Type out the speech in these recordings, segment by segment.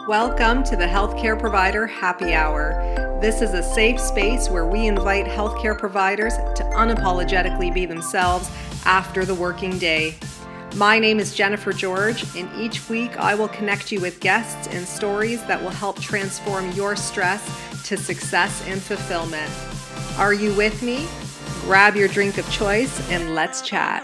Welcome to the Healthcare Provider Happy Hour. This is a safe space where we invite healthcare providers to unapologetically be themselves after the working day. My name is Jennifer George, and each week I will connect you with guests and stories that will help transform your stress to success and fulfillment. Are you with me? Grab your drink of choice and let's chat.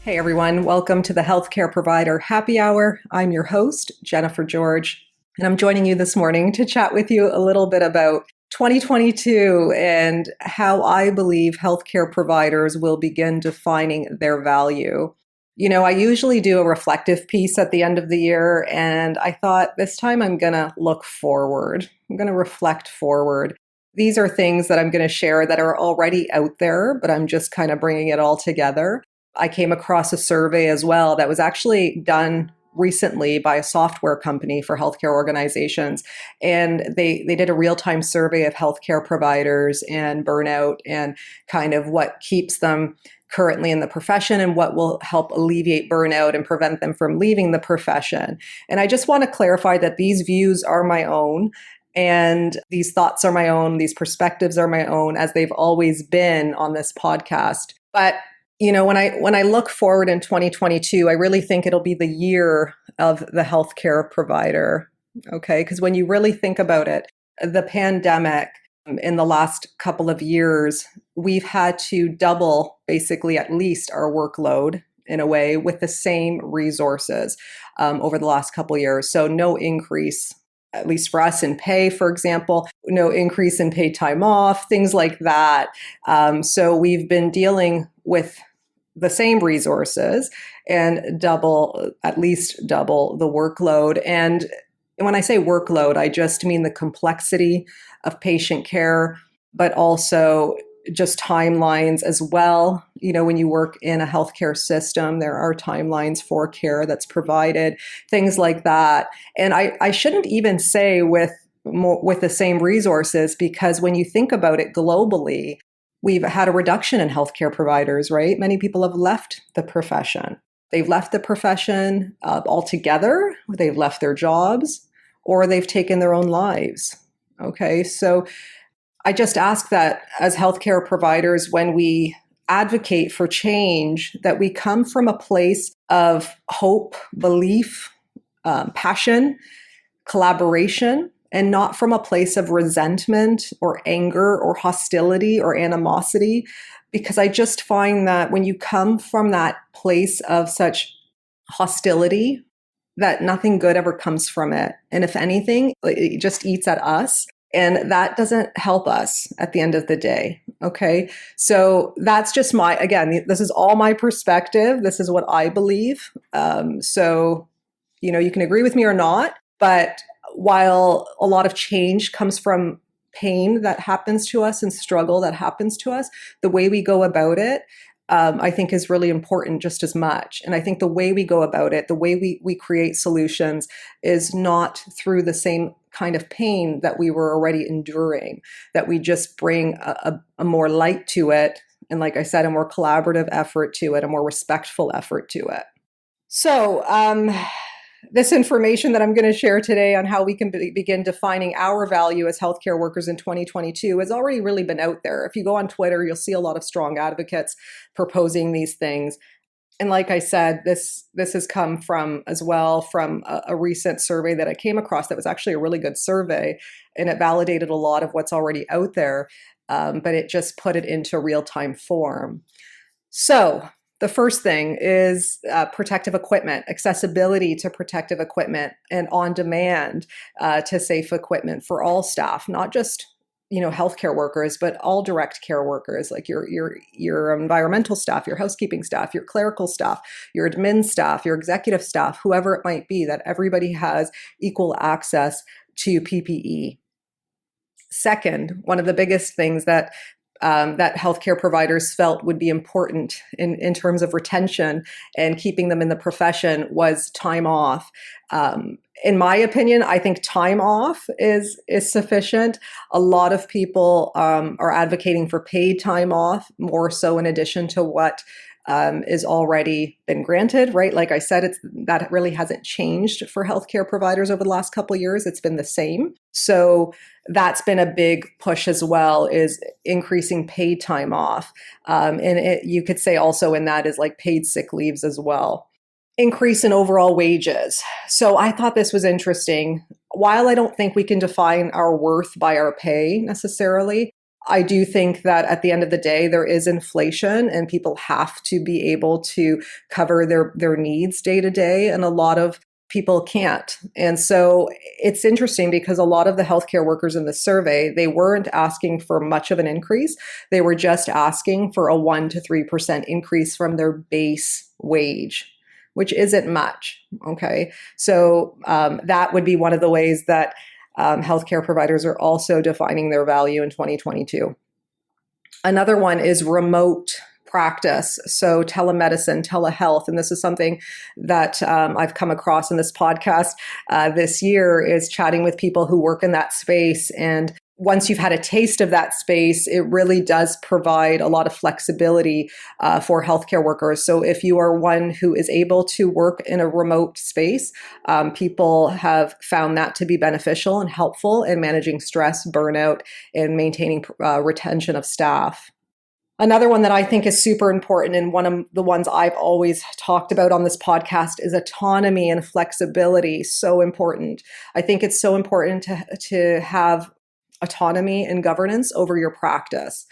Hey everyone, welcome to the Healthcare Provider Happy Hour. I'm your host, Jennifer George, and I'm joining you this morning to chat with you a little bit about 2022 and how I believe healthcare providers will begin defining their value. You know, I usually do a reflective piece at the end of the year, and I thought this time I'm going to look forward. I'm going to reflect forward. These are things that I'm going to share that are already out there, but I'm just kind of bringing it all together. I came across a survey as well that was actually done recently by a software company for healthcare organizations. And they did a real-time survey of healthcare providers and burnout and kind of what keeps them currently in the profession and what will help alleviate burnout and prevent them from leaving the profession. And I just want to clarify that these views are my own. And these thoughts are my own. These perspectives are my own, as they've always been on this podcast. But you know, when I look forward in 2022, I really think it'll be the year of the healthcare provider, okay? Because when you really think about it, the pandemic in the last couple of years, we've had to double basically at least our workload in a way with the same resources over the last couple of years. So no increase, at least for us, in pay, for example, no increase in paid time off, things like that. So we've been dealing with the same resources and at least double the workload. And when I say workload, I just mean the complexity of patient care, but also just timelines as well. You know, when you work in a healthcare system, there are timelines for care that's provided, things like that. And I shouldn't even say with the same resources, because when you think about it globally, we've had a reduction in healthcare providers, right? Many people have left the profession. They've left the profession altogether, they've left their jobs, or they've taken their own lives. Okay, so I just ask that as healthcare providers, when we advocate for change, that we come from a place of hope, belief, passion, collaboration, and not from a place of resentment or anger or hostility or animosity. Because I just find that when you come from that place of such hostility, that nothing good ever comes from it. And if anything, it just eats at us. And that doesn't help us at the end of the day. Okay. So that's just again, this is all my perspective. This is what I believe. So, you know, you can agree with me or not, but while a lot of change comes from pain that happens to us and struggle that happens to us, the way we go about it, I think is really important just as much. And I think the way we go about it, the way we create solutions is not through the same kind of pain that we were already enduring, that we just bring a more light to it. And like I said, a more collaborative effort to it, a more respectful effort to it. So, this information that I'm going to share today on how we can begin defining our value as healthcare workers in 2022 has already really been out there. If you go on Twitter, you'll see a lot of strong advocates proposing these things. And like I said, this has come from a recent survey that I came across that was actually a really good survey, and it validated a lot of what's already out there, but it just put it into real-time form. So the first thing is protective equipment, accessibility to protective equipment, and on demand to safe equipment for all staff, not just, you know, healthcare workers, but all direct care workers, like your environmental staff, your housekeeping staff, your clerical staff, your admin staff, your executive staff, whoever it might be, that everybody has equal access to PPE. Second, one of the biggest things that that healthcare providers felt would be important in terms of retention and keeping them in the profession was time off. In my opinion, I think time off is sufficient. A lot of people are advocating for paid time off, more so in addition to what is already been granted, right? Like I said, that really hasn't changed for healthcare providers over the last couple of years. It's been the same. So that's been a big push as well, is increasing paid time off. You could say also in that is like paid sick leaves as well. Increase in overall wages. So I thought this was interesting. While I don't think we can define our worth by our pay necessarily, I do think that at the end of the day, there is inflation and people have to be able to cover their needs day to day. And a lot of people can't. And so it's interesting because a lot of the healthcare workers in the survey, they weren't asking for much of an increase. They were just asking for a 1% to 3% increase from their base wage, which isn't much. Okay. So that would be one of the ways that healthcare providers are also defining their value in 2022. Another one is remote practice. So telemedicine, telehealth, and this is something that I've come across in this podcast this year, is chatting with people who work in that space. And once you've had a taste of that space, it really does provide a lot of flexibility for healthcare workers. So if you are one who is able to work in a remote space, people have found that to be beneficial and helpful in managing stress, burnout, and maintaining retention of staff. Another one that I think is super important, and one of the ones I've always talked about on this podcast, is autonomy and flexibility. So important. I think it's so important to have autonomy and governance over your practice.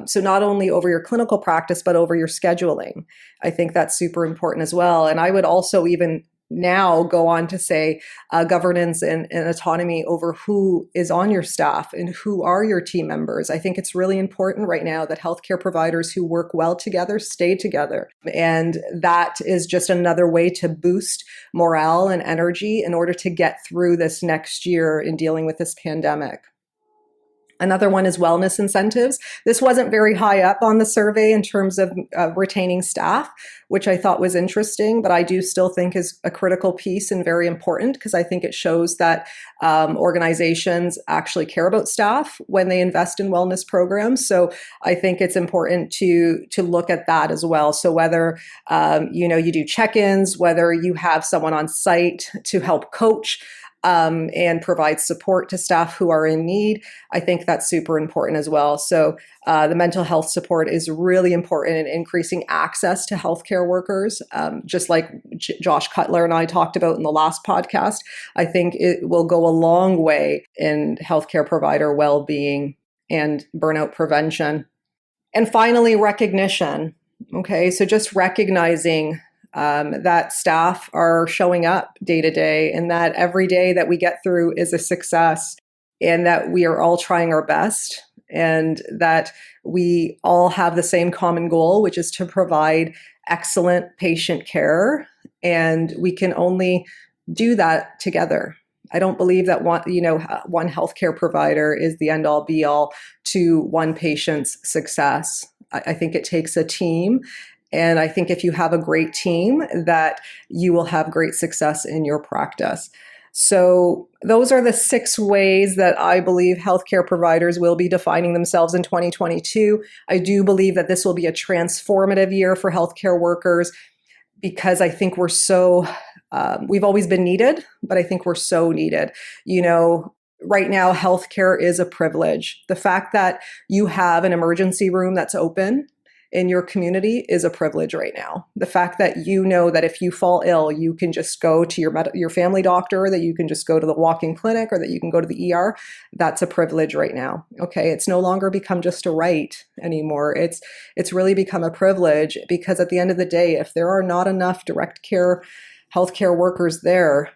So not only over your clinical practice, but over your scheduling. I think that's super important as well. And I would also even now go on to say governance and autonomy over who is on your staff and who are your team members. I think it's really important right now that healthcare providers who work well together stay together. And that is just another way to boost morale and energy in order to get through this next year in dealing with this pandemic. Another one is wellness incentives. This wasn't very high up on the survey in terms of retaining staff, which I thought was interesting, but I do still think is a critical piece and very important, because I think it shows that organizations actually care about staff when they invest in wellness programs. So I think it's important to look at that as well. So whether you do check-ins, whether you have someone on site to help coach, and provide support to staff who are in need, I think that's super important as well. So the mental health support is really important in increasing access to healthcare workers, just like Josh Cutler and I talked about in the last podcast. I think it will go a long way in healthcare provider well-being and burnout prevention. And finally, recognition. Okay, so just recognizing that staff are showing up day to day, and that every day that we get through is a success, and that we are all trying our best, and that we all have the same common goal, which is to provide excellent patient care. And we can only do that together. I don't believe that one healthcare provider is the end all be all to one patient's success. I think it takes a team. And I think if you have a great team, that you will have great success in your practice. So those are the 6 ways that I believe healthcare providers will be defining themselves in 2022. I do believe that this will be a transformative year for healthcare workers, because I think we've always been needed, but I think we're so needed. Right now, healthcare is a privilege. The fact that you have an emergency room that's open in your community is a privilege right now. The fact that you know that if you fall ill, you can just go to your family doctor, that you can just go to the walk-in clinic, or that you can go to the ER, that's a privilege right now. Okay, it's no longer become just a right anymore. It's really become a privilege, because at the end of the day, if there are not enough direct care healthcare workers there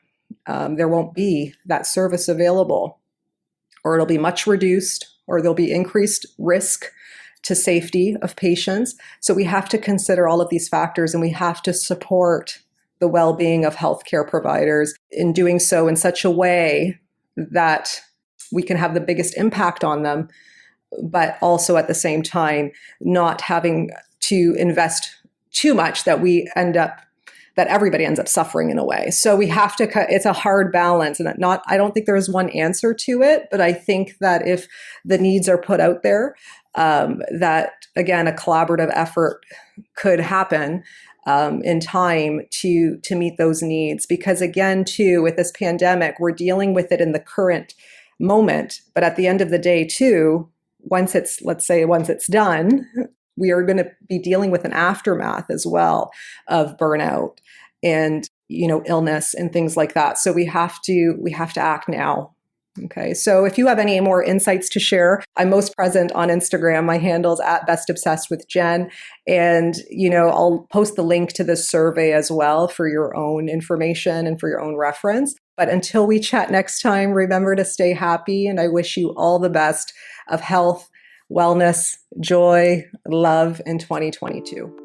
won't be that service available, or it'll be much reduced, or there'll be increased risk to safety of patients. So we have to consider all of these factors, and we have to support the well-being of healthcare providers in doing so in such a way that we can have the biggest impact on them but also at the same time, not having to invest too much that everybody ends up suffering in a way. So we have to, it's a hard balance, and I don't think there's one answer to it, but I think that if the needs are put out there, that again, a collaborative effort could happen in time to meet those needs. Because again, too, with this pandemic, we're dealing with it in the current moment, but at the end of the day, too, once it's done, we are going to be dealing with an aftermath as well of burnout and, illness and things like that. So we have to act now. Okay. So if you have any more insights to share, I'm most present on Instagram. My handle's @bestobsessedwithjen. And, I'll post the link to this survey as well for your own information and for your own reference. But until we chat next time, remember to stay happy. And I wish you all the best of health, wellness, joy, love in 2022.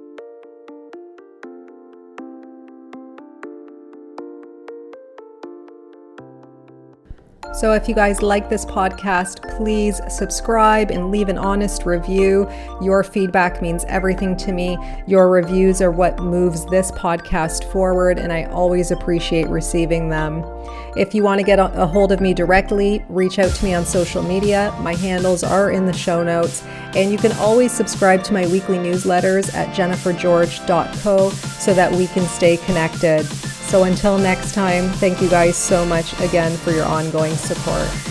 So if you guys like this podcast, please subscribe and leave an honest review. Your feedback means everything to me. Your reviews are what moves this podcast forward, and I always appreciate receiving them. If you want to get a hold of me directly, reach out to me on social media. My handles are in the show notes, and you can always subscribe to my weekly newsletters at jennifergeorge.co so that we can stay connected. So until next time, thank you guys so much again for your ongoing support.